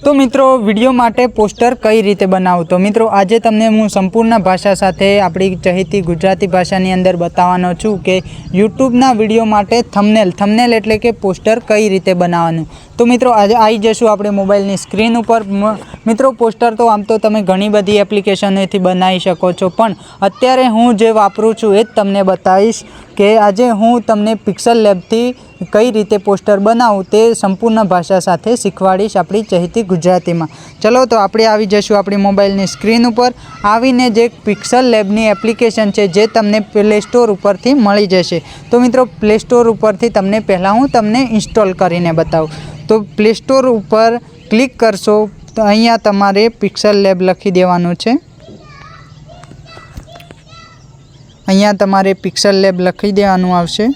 तो मित्रों विडियो माटे पोस्टर कई रीते बनावुं। तो मित्रों आज तमने हूँ संपूर्ण भाषा साथे आपणी चहेती गुजराती भाषानी अंदर बतावानो छूं के यूट्यूबना विडियो माटे थंबनेल एटले के पोस्टर कई रीते बनावानुं। तो मित्रों आज आई जशुं आपणे मोबाइलनी स्क्रीन पर। मित्रों पोस्टर तो आम तो तमे घणी बधी एप्लिकेशनोथी बनावी शको छो, पण अत्यारे हूँ जे वापरूं छुं ए ज तमने बतावीश के आज हूँ तमने पिक्सल लेबथी कई रीते पोस्टर बनावुं ते संपूर्ण भाषा साथे शीखवाड़ीश आपणी चहेती गुजराती में। चलो तो आपणे आवी जशुं आपणी मोबाइलनी स्क्रीन पर। आवीने जे पिक्सल लेबनी एप्लिकेशन है जे तमने प्ले स्टोर उपरथी मळी जशे। तो मित्रों प्ले स्टोर उपरथी तमने पहला हूँ तमने इंस्टॉल करीने बतावुं। तो प्ले स्टोर उपर क्लिक करशो तो अहींया तमारे पिक्सल लेब लखी देवानुं छे। अहींया तमारे पिक्सल लेब लखी देवानुं आवशे।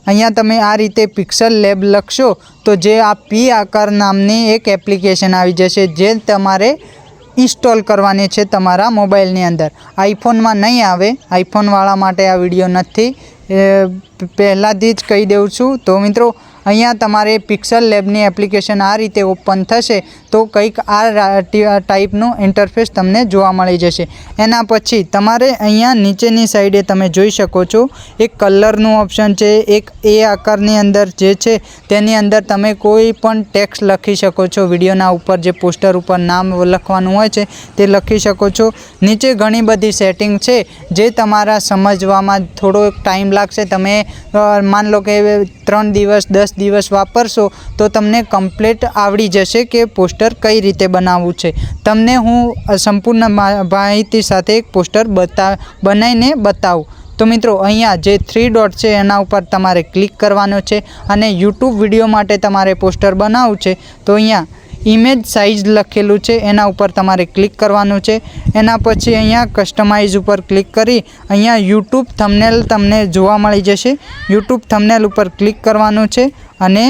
अहींया तमे आ रीते पिक्सल लेब लखशो तो जे आ पी आकार नामनी एक एप्लिकेशन आवी जशे जे तमारे इंस्टॉल करवानी छे तमारा मोबाइलनी अंदर। आईफोन में नहीं आवे, आईफोन वाला माटे आ विडियो नथी, पहलाथी ज कही देवुं छुं। तो मित्रों अहींया तमारे पिक्सल लेबनी एप्लिकेशन आ रीते ओपन थशे तो कंईक आ टाइपनुं इंटरफेस तमने जोवा मळी जशे। एना पछी तमारे अहींया नीचेनी साइडे तमे जोई शको छो एक कलरनुं ऑप्शन छे, एक ए आकारनी अंदर जे छे तेनी अंदर तमे कोई पण टेक्स्ट लखी शको छो। विडियोना उपर जे पोस्टर उपर नाम लखवानुं होय छे ते लखी शको छो। नीचे घणी बधी सेटिंग छे जे तमारा समजवामां थोड़ो टाइम लागशे। तमे मान लो के 3 दिवस 10 दिवस वापरशो तो तमने कम्प्लीट आवड़ी जशे के पोस्टर कई रीते बनावुं छे। तमने हूँ संपूर्ण माहिती साथे एक पोस्टर बनावीने बतावुं। तो मित्रों अहींया जे 3 डॉट छे एना उपर तमारे क्लिक करवानो छे अने यूट्यूब विडियो माटे तमारे पोस्टर बनावुं छे तो अहींया इमेज साइज लखेलू है एना उपर तमारे क्लिक करवानुं छे। एना पछी अहींया कस्टमाइज उपर क्लिक करी अहींया यूट्यूब थंबनेल तमने जोवा मळी जशे। यूट्यूब थंबनेल उपर क्लिक करवानुं छे अने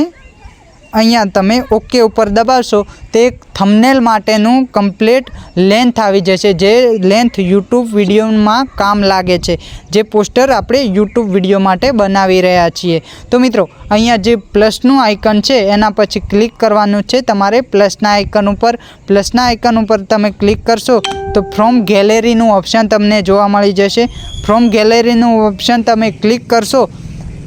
अहींया तमे ओके उपर दबावशो तो एक थंबनेल माटेनुं कम्प्लीट लेंथ आवी जशे जे लेंथ यूट्यूब विडियो में काम लागे छे, जे पोस्टर आपणे यूट्यूब विडियो माटे बनावी रह्या छीए। तो मित्रों अहींया जे प्लसनुं आइकन छे एना पछी क्लिक करवानुं छे तमारे प्लसना आइकन उपर। प्लसना आइकन उपर तमे क्लिक करशो तो फ्रॉम गैलरीनुं ऑप्शन तमने जोवा मळी जशे। फ्रॉम गैलरीनुं ऑप्शन तमे क्लिक करशो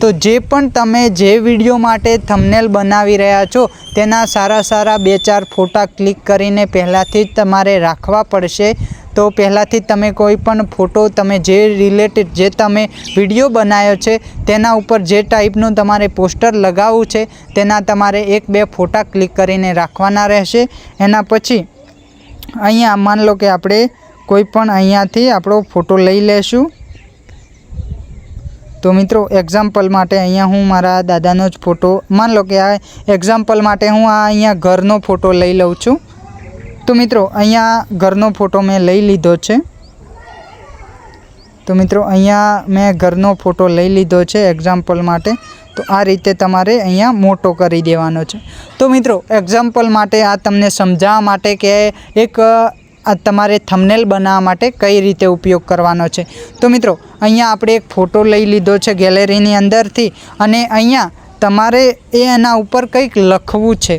तो जे पण तमे जे विडियो माटे थंबनेल बनावी रह्या छो तेना सारा सारा 2-4 फोटा क्लिक करीने पहलाथी ज तमारे राखवा पड़शे। तो पहलाथी तमे कोई पण फोटो तमे जे रिलेटेड जे तमे विडियो बनाव्यो छे तेना उपर जे टाइपनुं तमारे पोस्टर लगाववुं छे तेना तमारे 1-2 फोटा क्लिक करीने राखवाना रहेशे। एना पछी अहींया मान लो के आपणे कोई पण अहींयाथी आपणो फोटो लई लेशुं। तो मित्रों एक्जाम्पल माटे अहींया हूँ मारा दादानो ज फोटो मान लो कि आ एक्जाम्पल माटे हूँ अहींया घरनो फोटो लई लऊं छुं। तो मित्रों अहींया घरनो फोटो मैं लई लीधो छे। तो मित्रों अहींया मैं घरनो फोटो लई लीधो छे एक्जाम्पल माटे। तो आ रीते तमारे अहींया मोटो करी देवानो छे। तो मित्रों एक्जाम्पल माटे आ तमने समजाववा माटे के एक तमारे थंबनेल बनाववा माटे कई रीते उपयोग करवानो छे। तो मित्रों अहींया आपणे एक फोटो लई लीधो छे गैलरीनी अंदरथी अने अहींया तमारे एना उपर कंईक लखवुं छे।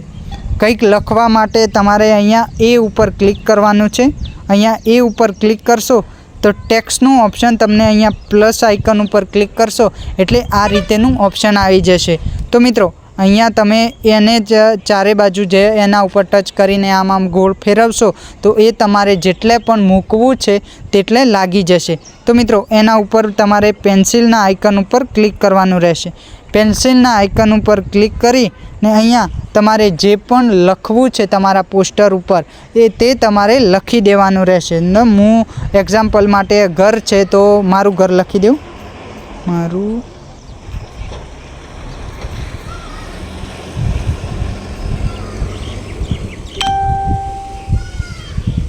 कंईक लखवा माटे तमारे अहींया ए उपर क्लिक करवानुं छे। अहींया ए उपर क्लिक करशो तो टेक्स्टनुं ऑप्शन तमने अहींया प्लस आइकन उपर क्लिक करशो एटले आ रीतेनुं ऑप्शन आवी जशे। तो मित्रों अहींया तमे एने चारे बाजू जे एना उपर टच करीने आम गोल फेरवशो तो ए तमारे जेटले पण मूकवुं छे तेटले लागी जशे। तो मित्रों एना उपर तमारे पेन्सिलना आइकन उपर क्लिक करवानुं रहेशे। पेन्सिलना आइकन उपर क्लिक करी ने अहींया तमारे जे पण लखवुं छे तमारा पोस्टर उपर ते तमारे लखी देवानुं रहेशे। हूँ एक्जाम्पल माटे घर छे तो मारुं घर लखी देऊं। मारुं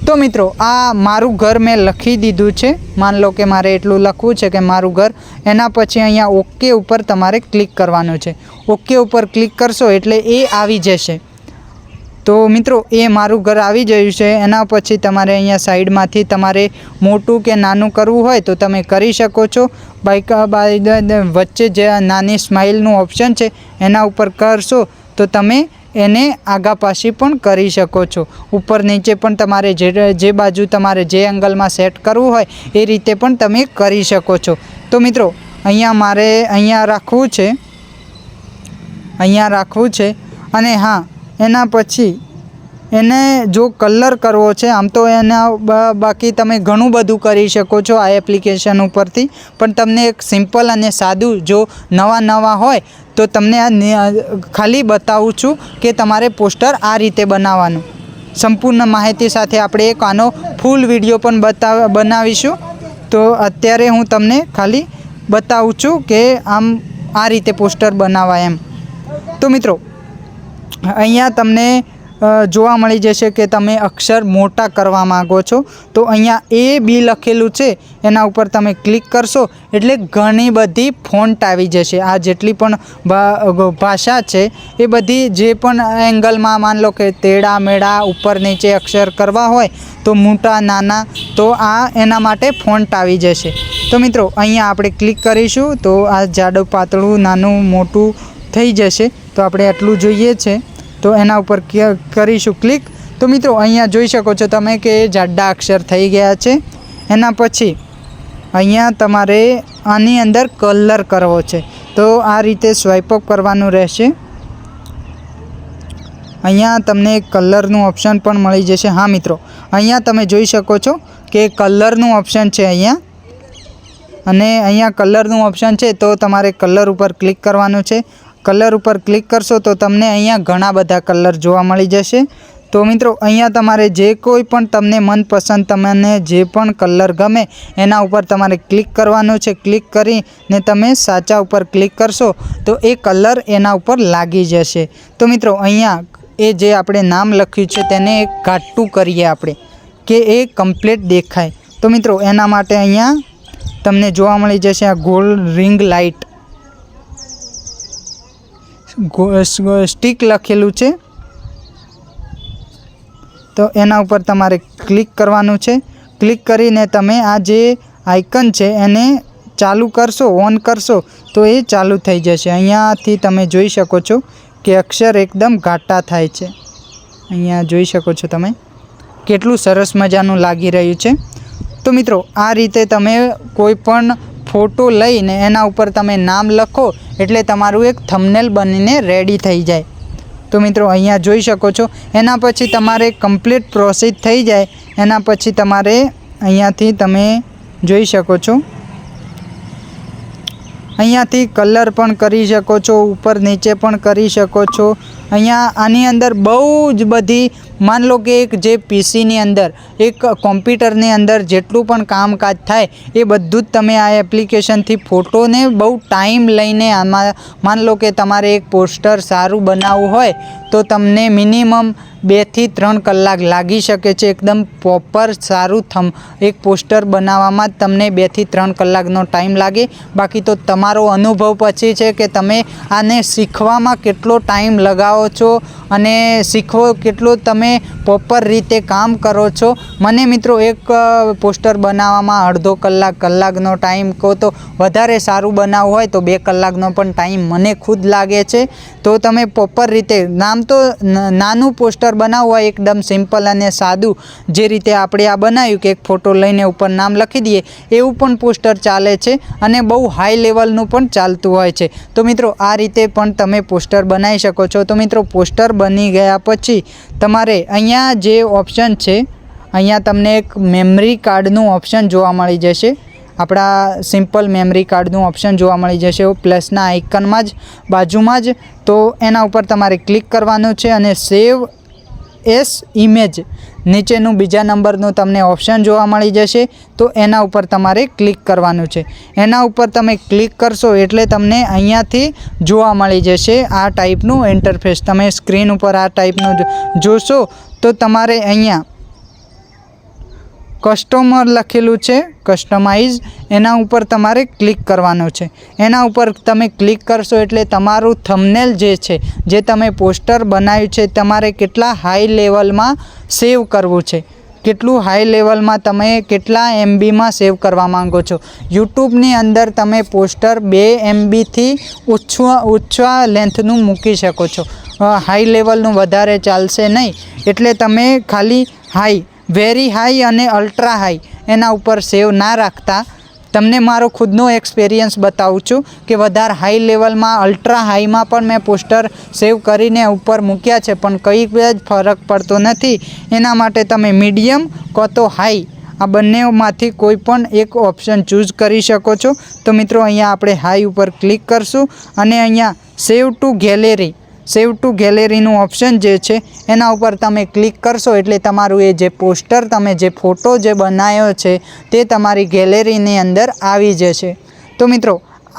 तो मित्रों आ मारू घर मैं लखी दीधुं छे। मान लो कि मारे एटलुं लखवुं छे कि मारू घर। एना पछी अहींया ओके उपर तमारे क्लिक करवानुं छे। ओके उपर क्लिक करशो एटले ए आवी जशे। तो मित्रों ए मारू घर आवी गयुं छे। एना पछी तमारे अहींया साइडमांथी तमारे मोटुं के नानुं करवुं होय तो तमे करी शको छो। वच्चे जे नानी स्माइलनुं ऑप्शन छे एना उपर करशो तो तमे એને આગા પાછી પણ કરી શકો છો। ઉપર નીચે પણ તમારે જે બાજુ તમારે જે એંગલમાં સેટ કરવું હોય એ રીતે પણ તમે કરી શકો છો। તો મિત્રો અહીંયા મારે અહીંયા રાખવું છે અને હા, એના પછી એને જો કલર કરવો છે, આમ તો એના બાકી તમે ઘણું બધું કરી શકો છો આ એપ્લિકેશન ઉપરથી, પણ તમને એક સિમ્પલ અને સાદું જો નવા હોય તો તમને આ ખાલી બતાવું છું કે તમારે પોસ્ટર આ રીતે બનાવવાનું। સંપૂર્ણ માહિતી સાથે આપણે એક આનો ફૂલ વિડીયો પણ બનાવીશું। તો અત્યારે હું તમને ખાલી બતાવું છું કે આમ આ રીતે પોસ્ટર બનાવાય એમ। તો મિત્રો અહીંયા તમને જોવા મળી જશે કે તમે અક્ષર મોટા કરવા માગો છો, તો અહીંયા AB લખેલું છે એના ઉપર તમે ક્લિક કરશો એટલે ઘણી બધી ફોન્ટ આવી જશે। આ જેટલી પણ ભાષા છે એ બધી જે પણ એંગલમાં માન લો કે તેડા મેડા ઉપર નીચે અક્ષર કરવા હોય તો મોટા નાના, તો આ એના માટે ફોન્ટ આવી જશે। તો મિત્રો અહીંયા આપણે ક્લિક કરીશું તો આ જાડું પાતળું નાનું મોટું થઈ જશે। તો આપણે આટલું જોઈએ છે તો એના ઉપર કરીશું ક્લિક। તો મિત્રો અહીંયા જોઈ શકો છો તમે કે જાડા અક્ષર થઈ ગયા છે। એના પછી અહીંયા તમારે આની અંદર કલર કરવો છે, તો આ રીતે સ્વાઇપ અપ કરવાનું રહેશે। અહીંયા તમને કલરનું ઓપ્શન પણ મળી જશે। હા મિત્રો, અહીંયા તમે જોઈ શકો છો કે કલરનું ઓપ્શન છે અહીંયા, અને અહીંયા કલરનું ઓપ્શન છે તો તમારે કલર ઉપર ક્લિક કરવાનું છે। કલર ઉપર ક્લિક કરશો તો તમને અહીંયા ઘણા બધા કલર જોવા મળી જશે। તો મિત્રો અહીંયા તમારે જે કોઈ પણ તમને મનપસંદ તમને જે પણ કલર ગમે એના ઉપર તમારે ક્લિક કરવાનું છે। ક્લિક કરીને તમે સાચા ઉપર ક્લિક કરશો તો એ કલર એના ઉપર લાગી જશે। તો મિત્રો અહીંયા એ જે આપણે નામ લખ્યું છે તેને એક ઘાટું કરીએ આપણે કે એ કમ્પ્લીટ દેખાય। તો મિત્રો એના માટે અહીંયા તમને જોવા મળી જશે આ ગોલ્ડ રિંગ લાઇટ સ્ટીક લખેલું છે, તો એના ઉપર તમારે ક્લિક કરવાનું છે। ક્લિક કરીને તમે આ જે આઇકન છે એને ચાલુ કરશો, ઓન કરશો તો એ ચાલુ થઈ જશે। અહીંયાથી તમે જોઈ શકો છો કે અક્ષર એકદમ ઘાટા થાય છે। અહીંયા જોઈ શકો છો તમે કેટલું સરસ મજાનું લાગી રહ્યું છે। તો મિત્રો આ રીતે તમે કોઈ પણ ફોટો લઈને એના ઉપર તમે નામ લખો એટલે તમારું એક થંબનેલ બનીને રેડી થઈ જાય। તો મિત્રો અહીંયા જોઈ શકો છો। એના પછી તમારે કમ્પ્લીટ પ્રોસેસ થઈ જાય એના પછી તમારે અહીંયાથી તમે જોઈ શકો છો, અહીંયાથી કલર પણ કરી શકો છો, ઉપર નીચે પણ કરી શકો છો। અહીંયા આની અંદર બહુ જ બધી માન લો કે એક જે પીસીની અંદર એક કોમ્પ્યુટરની અંદર જેટલું પણ કામકાજ થાય એ બધું જ તમે આ એપ્લિકેશનથી ફોટોને બહુ ટાઈમ લઈને આમાં માન લો કે તમારે એક પોસ્ટર સારું બનાવવું હોય તો તમને મિનિમમ 2 થી 3 કલાક લાગી શકે છે। એકદમ પ્રોપર સારું એક પોસ્ટર બનાવવામાં જ તમને 2 થી 3 કલાકનો ટાઈમ લાગે। બાકી તો તમારો અનુભવ પછી છે કે તમે આને શીખવામાં કેટલો ટાઈમ લગાવો છો અને શીખવો કેટલો તમે પ્રોપર રીતે કામ કરો છો। મને મિત્રો એક પોસ્ટર બનાવવામાં અડધો કલાકનો ટાઈમ કહો તો વધારે સારું બનાવવું હોય તો 2 કલાકનો પણ ટાઈમ મને ખુદ લાગે છે। તો તમે પ્રોપર રીતે નામ તો નાનું પોસ્ટર બનાવવું હોય એકદમ સિમ્પલ અને સાદું, જે રીતે આપણે આ બનાવ્યું કે એક ફોટો લઈને ઉપર નામ લખી દઈએ એવું પણ પોસ્ટર ચાલે છે અને બહુ હાઈ લેવલનું પણ ચાલતું હોય છે। તો મિત્રો આ રીતે પણ તમે પોસ્ટર બનાવી શકો છો। તો મિત્રો પોસ્ટર બની ગયા પછી તમારે અહીંયા જે ઓપ્શન છે અહીંયા તમને એક મેમરી કાર્ડનું ઓપ્શન જોવા મળી જશે। આપણા સિમ્પલ મેમરી કાર્ડનું ઓપ્શન જોવા મળી જશે પ્લસના આઇકનમાં જ બાજુમાં જ। તો એના ઉપર તમારે ક્લિક કરવાનું છે અને સેવ એસ ઇમેજ નીચેનું બીજા નંબરનું તમને ઓપ્શન જોવા મળી જશે। તો એના ઉપર તમારે ક્લિક કરવાનું છે। એના ઉપર તમે ક્લિક કરશો એટલે તમને અહીંયાથી જોવા મળી જશે આ ટાઈપનું ઇન્ટરફેસ। તમે સ્ક્રીન ઉપર આ ટાઈપનું જોશો તો તમારે અહીંયા કસ્ટમર લખેલું છે, કસ્ટમાઇઝ, એના ઉપર તમારે ક્લિક કરવાનું છે। એના ઉપર તમે ક્લિક કરશો એટલે તમારું થંબનેલ જે છે જે તમે પોસ્ટર બનાવ્યું છે તમારે કેટલા હાઈ લેવલમાં સેવ કરવું છે। કેટલું હાઈ લેવલમાં તમે કેટલા MBમાં સેવ કરવા માંગો છો। યુટ્યુબની અંદર તમે પોસ્ટર 2 MBથી ઓછા લેન્થનું મૂકી શકો છો। હાઈ લેવલનું વધારે ચાલશે નહીં, એટલે તમે ખાલી હાઈ, વેરી હાઈ અને અલ્ટ્રા હાઈ એના ઉપર સેવ ના રાખતા। તમને મારો ખુદનો એક્સપિરિયન્સ બતાવું છું કે વધારે હાઈ લેવલમાં, અલ્ટ્રા હાઈમાં પણ મેં પોસ્ટર સેવ કરીને ઉપર મૂક્યા છે, પણ કંઈ જ ફરક પડતો નથી। એના માટે તમે મીડિયમ કો તો હાઈ આ બંનેમાંથી કોઈ પણ એક ઓપ્શન ચૂઝ કરી શકો છો। તો મિત્રો અહીંયા આપણે હાઈ ઉપર ક્લિક કરશું અને અહીંયા સેવ ટુ ગેલેરીનું ઓપ્શન જે છે એના ઉપર તમે ક્લિક કરશો એટલે તમારું એ જે પોસ્ટર, તમે જે ફોટો જે બનાવ્યો છે તે તમારી ગેલેરીની અંદર આવી જશે। તો મિત્રો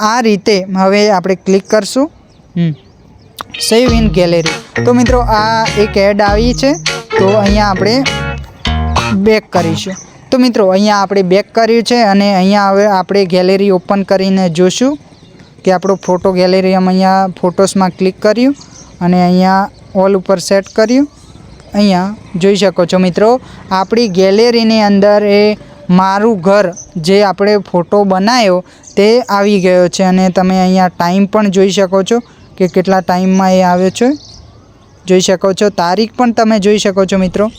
આ રીતે હવે આપણે ક્લિક કરશું સેવ ઇન ગેલેરી। તો મિત્રો આ એક એડ આવી છે, તો અહીંયા આપણે બેક કરીશું। તો મિત્રો અહીંયા આપણે બેક કર્યું છે અને અહીંયા હવે આપણે ગેલેરી ઓપન કરીને જોશું કે આપણો ફોટો ગેલેરી અહીંયા ફોટોસમાં ક્લિક કર્યું અને અહીંયા ઓલ ઉપર સેટ કર્યું। અહીંયા જોઈ શકો છો મિત્રો આપણી ગેલેરીની અંદર એ મારું ઘર જે આપણે ફોટો બનાવ્યો તે આવી ગયો છે અને તમે અહીંયા ટાઈમ પણ જોઈ શકો છો કે કેટલા ટાઈમમાં એ આવ્યો છે, જોઈ શકો છો। તારીખ પણ તમે જોઈ શકો છો મિત્રો,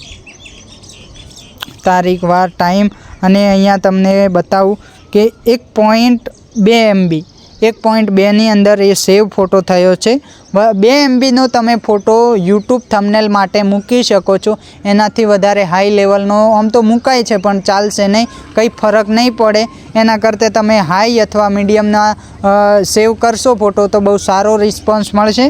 તારીખ, વાર, ટાઈમ। અને અહીંયા તમને બતાવું કે 1.2 MB 1.2ની અંદર એ સેવ ફોટો થયો છે। 2 MBનો તમે ફોટો યુટ્યુબ થંબનેલ માટે મૂકી શકો છો। એનાથી વધારે હાઈ લેવલનો આમ તો મુકાય છે પણ ચાલશે નહીં, કંઈ ફરક નહીં પડે। એના કરતાં તમે હાઈ અથવા મીડિયમના સેવ કરશો ફોટો તો બહુ સારો રિસ્પોન્સ મળશે।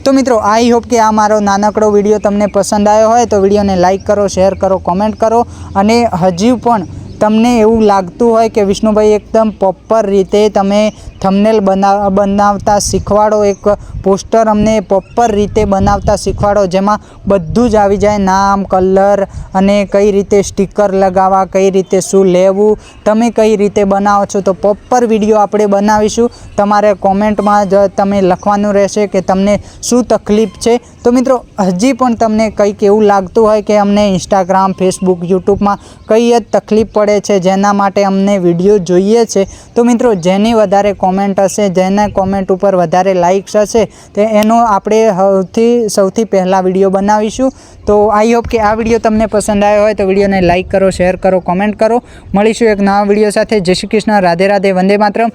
તો મિત્રો આઈ હોપ કે આ મારો નાનકડો વિડીયો તમને પસંદ આવ્યો હોય તો વિડીયોને લાઇક કરો, શેર કરો, કોમેન્ટ કરો। અને હજી પણ તમને એવું લાગતું હોય કે વિષ્ણુભાઈ એકદમ પ્રોપર રીતે તમે થંબનેલ બનાવતા શીખવાડો, એક પોસ્ટર અમને પ્રોપર રીતે બનાવતા શીખવાડો જેમાં બધું જ આવી જાય, નામ, કલર અને કઈ રીતે સ્ટીકર લગાવવા, કઈ રીતે શું લેવું, તમે કઈ રીતે બનાવો છો, તો પ્રોપર વિડીયો આપણે બનાવીશું। તમારે કોમેન્ટમાં જ તમે લખવાનું રહેશે કે તમને શું તકલીફ છે। તો મિત્રો હજી પણ તમને કંઈક એવું લાગતું હોય કે અમને ઇન્સ્ટાગ્રામ, ફેસબુક, યુટ્યુબમાં કઈ જ તકલીફ પડે છે જેના માટે અમને વિડીયો જોઈએ છે, તો મિત્રો જેની વધારે કોમેન્ટ હશે, જેના કોમેન્ટ ઉપર વધારે લાઇક્સ હશે તો એનો આપણે સૌથી પહેલાં વિડીયો બનાવીશું। તો આઈ હોપ કે આ વિડીયો તમને પસંદ આવ્યો હોય તો વિડીયોને લાઇક કરો, શેર કરો, કોમેન્ટ કરો। મળીશું એક નવા વિડીયો સાથે। જય શ્રી કૃષ્ણ, રાધે રાધે, વંદે માતરમ।